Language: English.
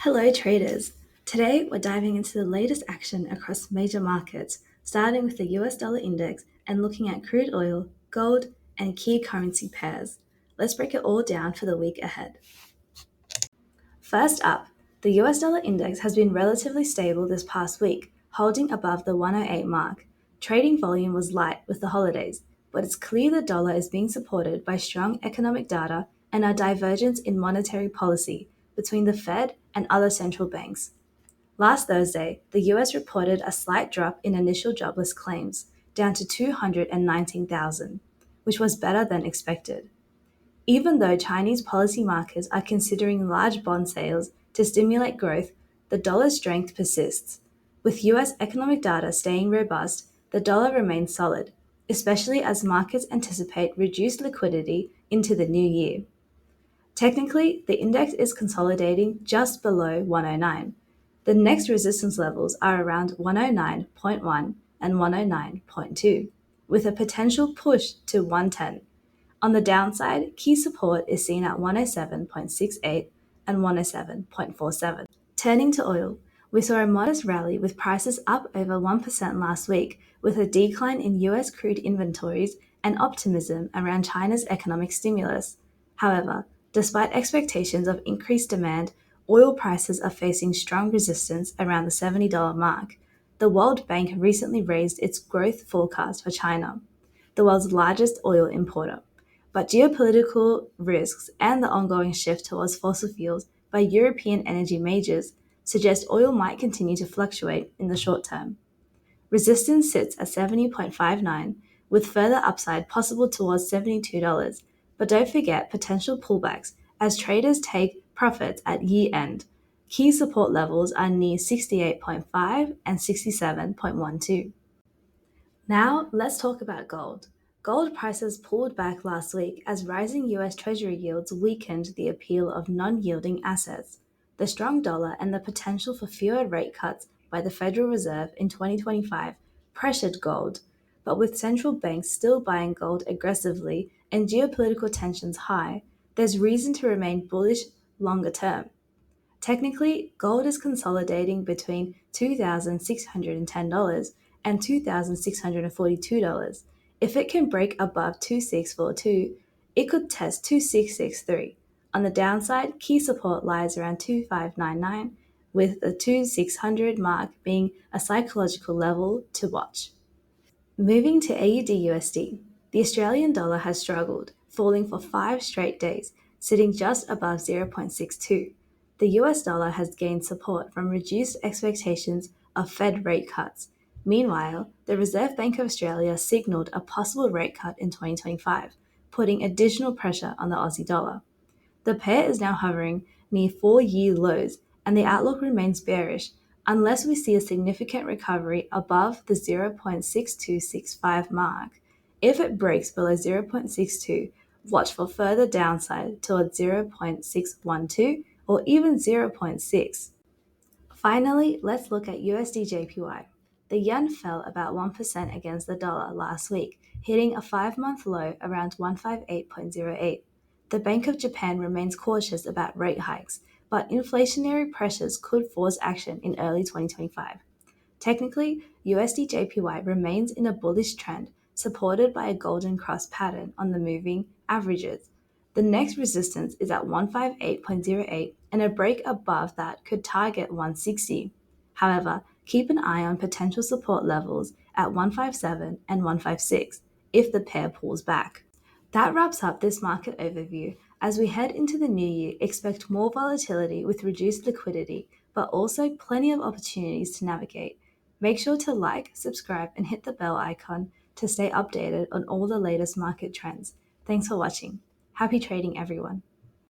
Hello, traders. Today, we're diving into the latest action across major markets, starting with the US dollar index and looking at crude oil, gold, and key currency pairs. Let's break it all down for the week ahead. First up, the US dollar index has been relatively stable this past week, holding above the 108 mark. Trading volume was light with the holidays, but it's clear the dollar is being supported by strong economic data and a divergence in monetary policy between the Fed and other central banks. Last Thursday, the US reported a slight drop in initial jobless claims, down to 219,000, which was better than expected. Even though Chinese policymakers are considering large bond sales to stimulate growth, the dollar's strength persists. With US economic data staying robust, the dollar remains solid, especially as markets anticipate reduced liquidity into the new year. Technically, the index is consolidating just below 109. The next resistance levels are around 109.1 and 109.2, with a potential push to 110. On the downside, key support is seen at 107.68 and 107.47. Turning to oil, we saw a modest rally with prices up over 1% last week, with a decline in US crude inventories and optimism around China's economic stimulus. However, despite expectations of increased demand, oil prices are facing strong resistance around the $70 mark. The World Bank recently raised its growth forecast for China, the world's largest oil importer. But geopolitical risks and the ongoing shift towards fossil fuels by European energy majors suggest oil might continue to fluctuate in the short term. Resistance sits at 70.59, with further upside possible towards $72. But don't forget potential pullbacks as traders take profits at year end. Key support levels are near 68.5 and 67.12. Now, let's talk about gold. Gold prices pulled back last week as rising US Treasury yields weakened the appeal of non yielding assets. The strong dollar and the potential for fewer rate cuts by the Federal Reserve in 2025 pressured gold, but with central banks still buying gold aggressively and geopolitical tensions high, there's reason to remain bullish longer term. Technically, gold is consolidating between $2,610 and $2,642. If it can break above 2642, it could test 2663. On the downside, key support lies around 2599, with the 2600 mark being a psychological level to watch. Moving to AUD/USD, the Australian dollar has struggled, falling for 5 straight days, sitting just above 0.62. The US dollar has gained support from reduced expectations of Fed rate cuts. Meanwhile, the Reserve Bank of Australia signalled a possible rate cut in 2025, putting additional pressure on the Aussie dollar. The pair is now hovering near 4 year lows, and the outlook remains bearish unless we see a significant recovery above the 0.6265 mark. If it breaks below 0.62, watch for further downside towards 0.612 or even zero point 0.6. Finally, let's look at USD JPY. The yen fell about 1% against the dollar last week, hitting a 5 month low around 158.08. The Bank of Japan remains cautious about rate hikes, but inflationary pressures could force action in early 2025. Technically, USD JPY remains in a bullish trend, supported by a golden cross pattern on the moving averages. The next resistance is at 158.08, and a break above that could target 160. However, keep an eye on potential support levels at 157 and 156 if the pair pulls back. That wraps up this market overview. As we head into the new year, expect more volatility with reduced liquidity, but also plenty of opportunities to navigate. Make sure to like, subscribe, and hit the bell icon to stay updated on all the latest market trends. Thanks for watching. Happy trading, everyone.